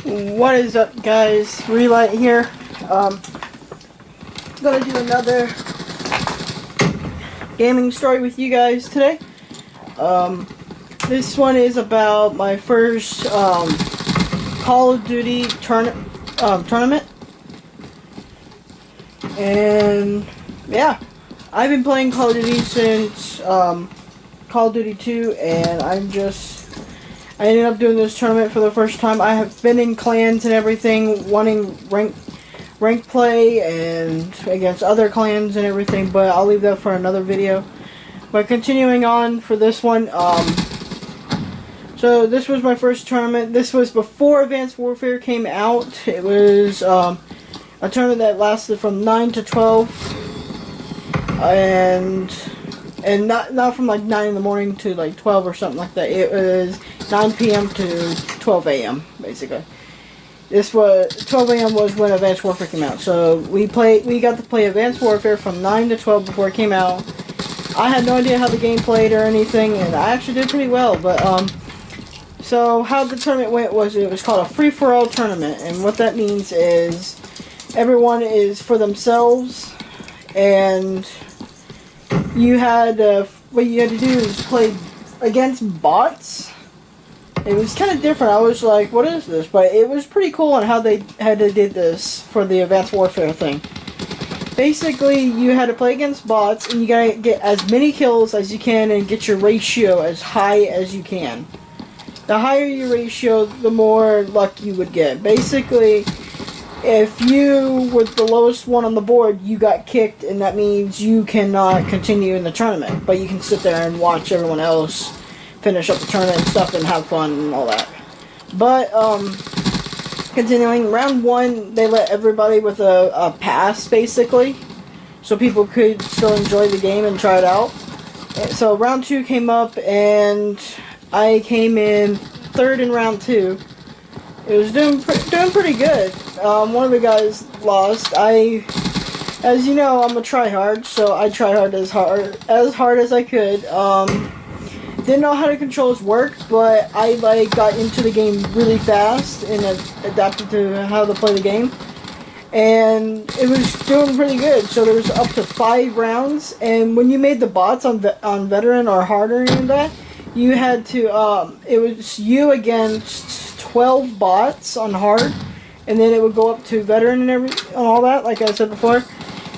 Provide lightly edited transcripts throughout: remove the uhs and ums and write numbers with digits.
What is up, guys? Relight here. Gonna do another gaming story with you guys today. This one is about my first Call of Duty tournament, and yeah, I've been playing Call of Duty since Call of Duty 2, and I ended up doing this tournament for the first time. I have been in clans and everything, wanting rank play and against other clans and everything, but I'll leave that for another video. But continuing on for this one, so this was my first tournament. This was before Advanced Warfare came out. It was a tournament that lasted from 9 to 12, and not from like 9 in the morning to like 12 or something like that. It was 9 p.m. to 12 a.m. basically. This was 12 a.m. was when Advanced Warfare came out. So we got to play Advanced Warfare from 9 to 12 before it came out. I had no idea how the game played or anything, and I actually did pretty well. But so how the tournament went was it was called a free-for-all tournament, and what that means is everyone is for themselves, and you had what you had to do is play against bots. It was kind of different. I was like, what is this? But it was pretty cool on how they did this for the Advanced Warfare thing. Basically, you had to play against bots, and you gotta get as many kills as you can and get your ratio as high as you can. The higher your ratio, the more luck you would get. Basically, if you were the lowest one on the board, you got kicked, and that means you cannot continue in the tournament. But you can sit there and watch everyone else finish up the tournament and stuff and have fun and all that. But, continuing, round 1, they let everybody with a pass, basically, so people could still enjoy the game and try it out. So round 2 came up, and I came in 3rd in round 2. It was doing pretty good. One of the guys lost. As you know, I'm a tryhard, so I tryhard as hard as I could. Didn't know how to control his work, but I got into the game really fast and adapted to how to play the game. And it was doing pretty good. So there was up to 5 rounds, and when you made the bots on veteran or harder and that, you had to it was you against 12 bots on hard, and then it would go up to veteran and all that, like I said before.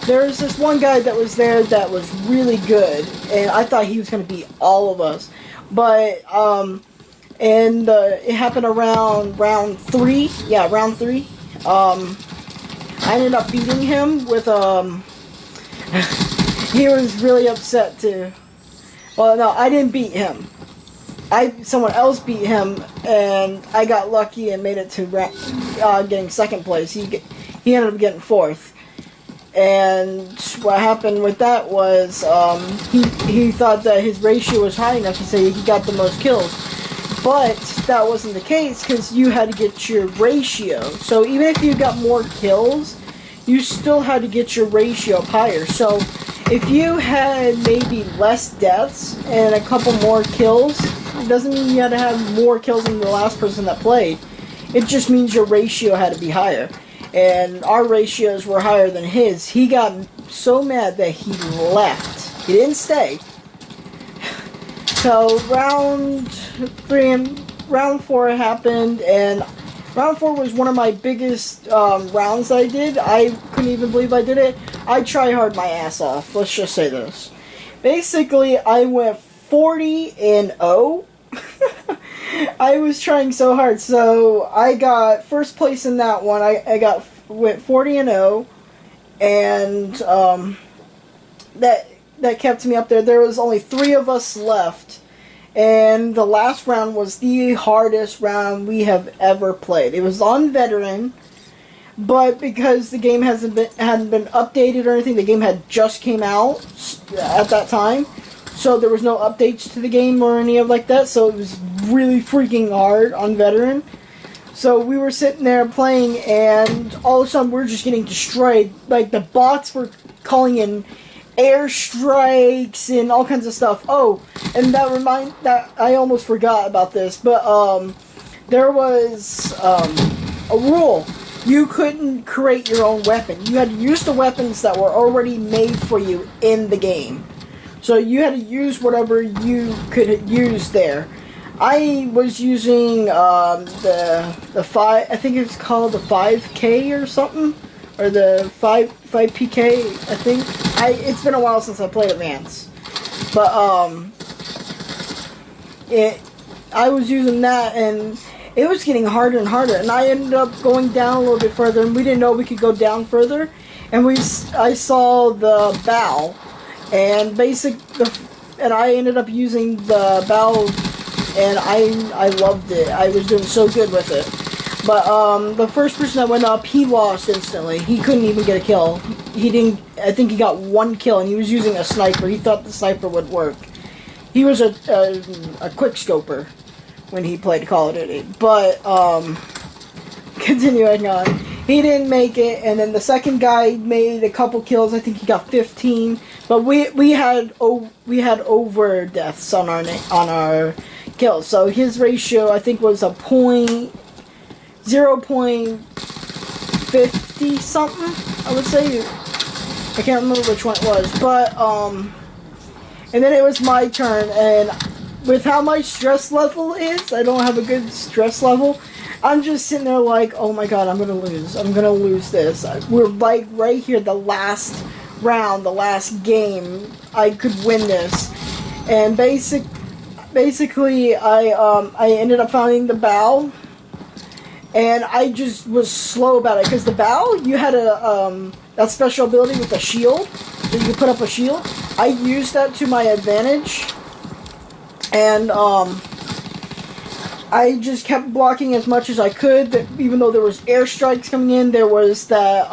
There was this one guy that was there that was really good, and I thought he was going to beat all of us. But, it happened around round 3. Yeah, round 3. I ended up beating him with, he was really upset too. Well, no, I didn't beat him. Someone else beat him, and I got lucky and made it to getting 2nd place. He ended up getting 4th. And what happened with that was he thought that his ratio was high enough to say he got the most kills. But that wasn't the case, because you had to get your ratio. So even if you got more kills, you still had to get your ratio up higher. So if you had maybe less deaths and a couple more kills, it doesn't mean you had to have more kills than the last person that played. It just means your ratio had to be higher. And our ratios were higher than his. He got so mad that he left. He didn't stay. So round 3 and round 4 happened, and round 4 was one of my biggest rounds I did. I couldn't even believe I did it. I try hard my ass off. Let's just say this. Basically, I went 40-0. I was trying so hard, so I got 1st place in that one. I went 40-0, and that kept me up there. There was only 3 of us left, and the last round was the hardest round we have ever played. It was on veteran, but because the game hadn't been updated or anything, the game had just came out at that time. So there was no updates to the game or any of like that, so it was really freaking hard on veteran. So we were sitting there playing, and all of a sudden we're just getting destroyed. Like, the bots were calling in airstrikes and all kinds of stuff. Oh, and that I almost forgot about this, but there was a rule. You couldn't create your own weapon. You had to use the weapons that were already made for you in the game. So you had to use whatever you could use there. I was using the 5, I think it's called the 5K or something, or the 5PK, I think. It's been a while since I played Advance, but I was using that, and it was getting harder and harder, and I ended up going down a little bit further, and we didn't know we could go down further, and I saw the bow, and I ended up using the bow, and I loved it. I was doing so good with it. But the first person that went up, he lost instantly. He couldn't even get a kill. He didn't. I think he got 1 kill, and he was using a sniper. He thought the sniper would work. He was a quick scoper when he played Call of Duty. But continuing on, he didn't make it, and then the second guy made a couple kills. I think he got 15. But we had over deaths on our kills. So his ratio, I think, was 0.50 something, I would say. I can't remember which one it was, but and then it was my turn, and with how my stress level is, I don't have a good stress level. I'm just sitting there like, oh my god, I'm gonna lose this. We're like right here, the last round, the last game, I could win this. And basically I ended up finding the bow, and I just was slow about it, because the bow, you had that special ability with a shield, so you could put up a shield. I used that to my advantage, and I just kept blocking as much as I could, even though there was airstrikes coming in. There was that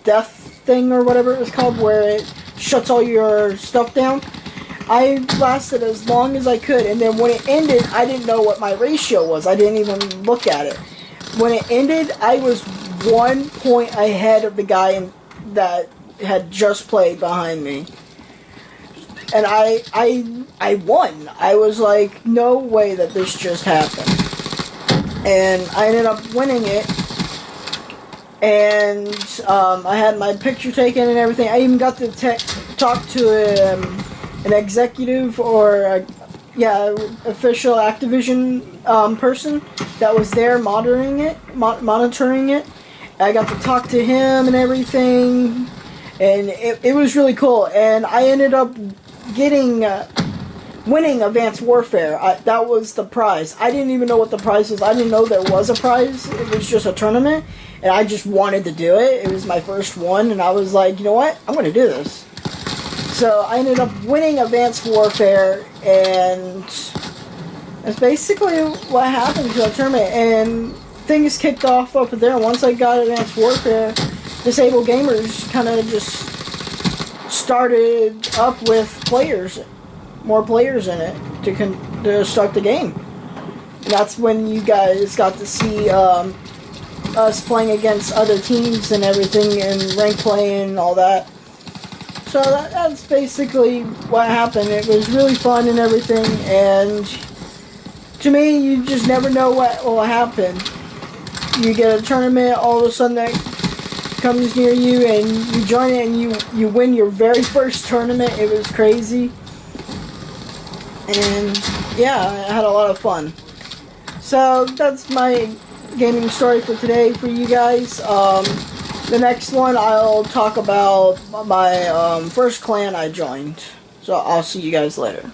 death thing, or whatever it was called, where it shuts all your stuff down. I lasted as long as I could, and then when it ended, I didn't know what my ratio was. I didn't even look at it. When it ended, I was 1 point ahead of the guy that had just played behind me. And I won. I was like, no way that this just happened. And I ended up winning it. And I had my picture taken and everything. I even got to talk to an executive, or official Activision person that was there monitoring it. I got to talk to him and everything, and it was really cool. And I ended up winning Advanced Warfare. That was the prize. I didn't even know what the prize was. I didn't know there was a prize. It was just a tournament, and I just wanted to do it. It was my first one, and I was like, you know what? I'm going to do this. So I ended up winning Advanced Warfare, and that's basically what happened to the tournament. And things kicked off over there. Once I got Advanced Warfare, Disabled Gamers kind of just started up with more players in it to start the game. And that's when you guys got to see us playing against other teams and everything, and rank play and all that. So that's basically what happened. It was really fun and everything, and to me, you just never know what will happen. You get a tournament, all of a sudden that comes near you, and you join it, and you win your very first tournament. It was crazy. And yeah, I had a lot of fun. So that's my gaming story for today for you guys. The next one, I'll talk about my first clan I joined. So I'll see you guys later.